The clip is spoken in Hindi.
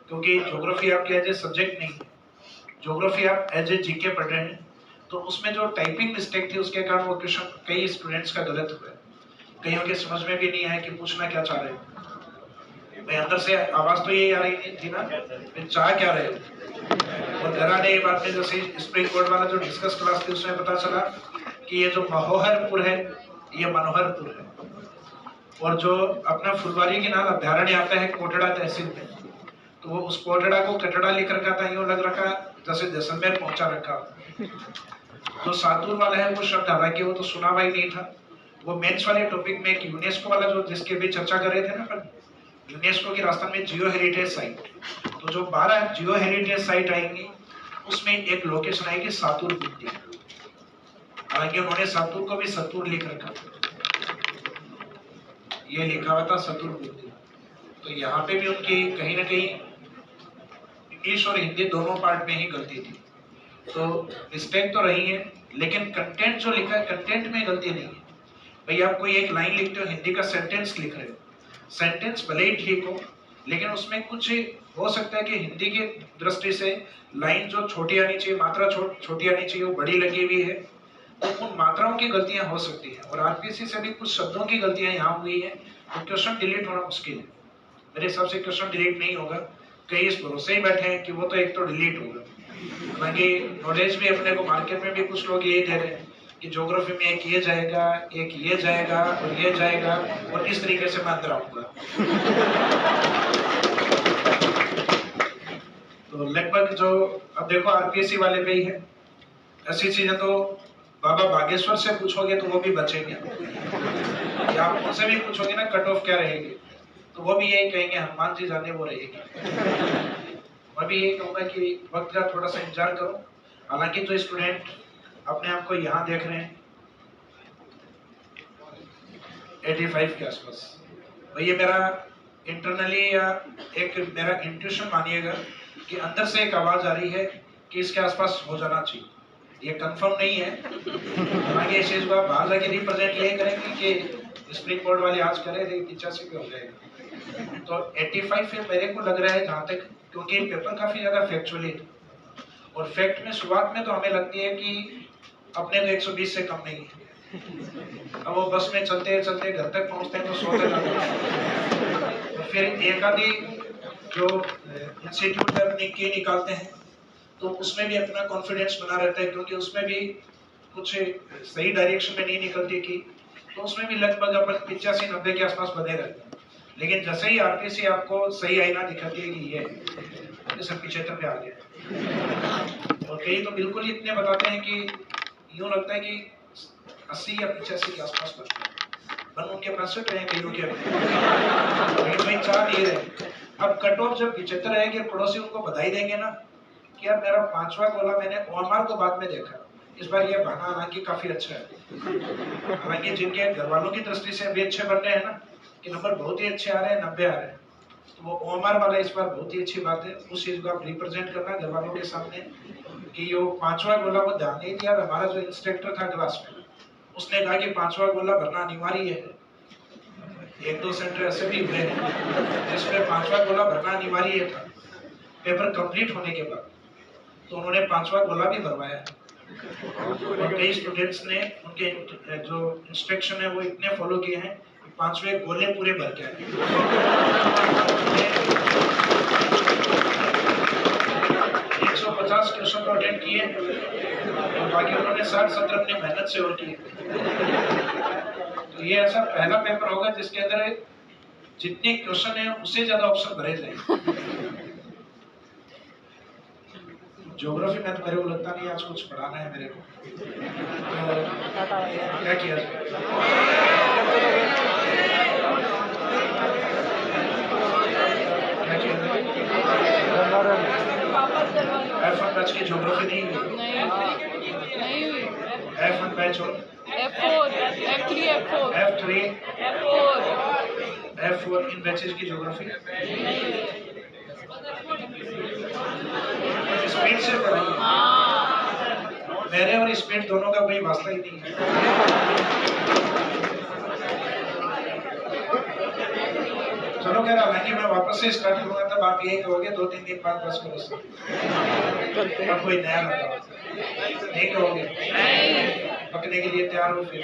क्योंकि ज्योग्राफी आपके एज ए सब्जेक्ट नहीं है, ज्योग्राफी आप एज ए जीके पढ़ रहे हैं, तो उसमें जो टाइपिंग मिस्टेक थी उसके कारण वो क्वेश्चन कई स्टूडेंट्स का गलत हुआ है। कईयों के समझ में भी नहीं आया कि पूछना क्या चाह रहे हो। भाई अंदर से आवाज तो यही आ रही थी ना, चाह क्या रहे हो। और घर आने के बाद में जैसे स्प्रिंग बोर्ड वाला जो डिस्कस क्लास थी उसमें पता चला कि ये जो महोहरपुर है ये मनोहरपुर है, और जो अपना फुलवारी के नाम अभ्यारण्य आता है कोटड़ा तहसील में, तो वो उस कोटड़ा को कटड़ा लिख रखा था, यूं लग रखा जैसे जैसलमेर पहुंचा रखा। जो सातुर वाला है वो शब्द हालांकि वो तो सुना हुआ ही नहीं था। वो मेंस वाले टॉपिक में एक यूनेस्को वाला जो जिसके भी चर्चा कर रहे थे ना, पर यूनेस्को की राजस्थान में जियो हेरिटेज साइट, तो जो 12 जियो हेरिटेज साइट आएंगी उसमें एक लोकेशन आएगी सातुर बुद्धि। हालांकि उन्होंने सातुर को भी सतुर लिख रखा, ये लिखा हुआ था सतुर बुद्धि। तो यहाँ पे भी उनकी कहीं ना कहीं इंग्लिश और हिंदी दोनों पार्ट में ही गलती थी। तो मिस्टेक तो रही है, लेकिन कंटेंट जो लिखा है कंटेंट में गलती नहीं है। भाई आप कोई एक लाइन लिखते हो, हिंदी का सेंटेंस लिख रहे हो, सेंटेंस भले ही ठीक हो लेकिन उसमें कुछ हो सकता है कि हिंदी की दृष्टि से लाइन जो छोटी आनी चाहिए, मात्रा छोटी आनी चाहिए, वो बड़ी लगी हुई है, तो उन मात्राओं की गलतियां हो सकती हैं। और आरपीएससी से भी कुछ शब्दों की गलतियां यहाँ हुई है, तो क्वेश्चन डिलीट होना मुश्किल है। मेरे हिसाब से क्वेश्चन डिलीट नहीं होगा, कई इस भरोसे ही बैठे हैं कि वो तो एक तो डिलीट होगा। हालांकि नॉलेज भी अपने को मार्केट में भी कुछ लोग यही दे रहे हैं कि ज्योग्राफी में एक ये जाएगा, एक ये जाएगा और ये जाएगा, और इस तरीके से मैं अंदर आऊंगा। तो लगभग जो अब देखो आरपीएससी वाले पे ही है, ऐसी चीजें तो बाबा बागेश्वर से पूछोगे तो वो भी बचेंगे, या आप उनसे भी पूछोगे ना कट ऑफ क्या रहेगी, तो वो भी यही कहेंगे हनुमान जी जाने वो रहेगी। मैं भी यही कहूँगा कि वक्त का थोड़ा सा इंतजार करो। हालांकि जो स्टूडेंट अपने आप को यहाँ देख रहे हैं 85 के आसपास, भाई ये मेरा इंटरनली या एक मेरा इंट्यूशन मानिएगा कि अंदर से एक आवाज आ रही है कि इसके आसपास हो जाना चाहिए। ये कंफर्म नहीं है, हालांकि इस चीज को आप बाहर जाके रिप्रेजेंट यही करेंगे कि स्प्रिंग बोर्ड वाले आज करे थे 85 पे हो जाएगा। तो 85 मेरे को लग रहा है जहाँ तक, क्योंकि पेपर काफी ज्यादा फैक्चुअली है, और फैक्ट में शुरुआत में तो हमें लगती है कि अपने तो 120 से कम नहीं है। अब वो बस में चलते चलते घर तक पहुंचते हैं तो सोते जाते हैं, तो फिर एक आधी जो इंस्टीट्यूट में अपनी की निकालते हैं तो उसमें भी अपना कॉन्फिडेंस बना रहता है, क्योंकि उसमें भी कुछ सही डायरेक्शन में नहीं निकलती की, तो उसमें भी लगभग अपन 85-90 के आसपास बने रहते हैं। लेकिन जैसे ही आरपीएससी आपको सही आईना दिखाती है कि ये सब 75 पे आ गया, और कई तो बिल्कुल ही इतने बताते हैं कि यूं लगता है कि 80 या 85 के आसपास बचते हैं, बन उनके 65 हैं कईयों के, लेकिन भाई चाह नहीं रहे। अब कट ऑफ जब 75 रहेंगे, पड़ोसी उनको बधाई देंगे ना कि यार मेरा 5वां गोला मैंने ओएमआर को बाद में देखा, इस बार ये बहाना हालांकि काफी अच्छा है। हालांकि जिनके घर वालों की दृष्टि से अभी अच्छे बन रहे हैं ना कि नंबर बहुत ही अच्छे आ रहे हैं, 90 आ रहे हैं, तो वो ओएमआर वाला इस बार बहुत ही अच्छी बात है। उस चीज को आप रिप्रेजेंट करना घर वालों के सामने कि यो 5वां गोला वो ध्यान नहीं दिया। हमारा जो इंस्ट्रक्टर था क्लास में उसने कहा कि 5वां गोला भरना अनिवार्य है। 1-2 सेंटर ऐसे भी हुए हैं जिसमें 5वां गोला भरना अनिवार्य था पेपर कंप्लीट होने के बाद, तो उन्होंने 5वां गोला भी भरवाया। और कई स्टूडेंट्स ने उनके जो इंस्ट्रक्शन है वो इतने फॉलो किए हैं, 5वें गोले पूरे भर के आए। 150 क्वेश्चन तो अटेंड किए और बाकी उन्होंने 60-70 अपनी मेहनत से और किए। तो ये ऐसा पहला पेपर होगा जिसके अंदर जितने क्वेश्चन है उससे ज्यादा ऑप्शन भरे जाएंगे। ज्योग्राफी में तो मेरे को लगता नहीं आज कुछ पढ़ाना है मेरे को, तो क्या किया जाए? F1 बैच की ज्योग्राफी नहीं हुई। F1 बैच और F4 इन बैचेस की ज्योग्राफी स्पीड से पढ़ाई, मेरे और स्पीड दोनों का कोई वास्ता ही नहीं है। चलो कह रहा हालांकि मैं वापस से स्टार्ट करूंगा तब आप यही कहोगे 2-3 दिन बाद बस में अब कोई नया लगा नहीं कहोगे, पकने के लिए तैयार हो फिर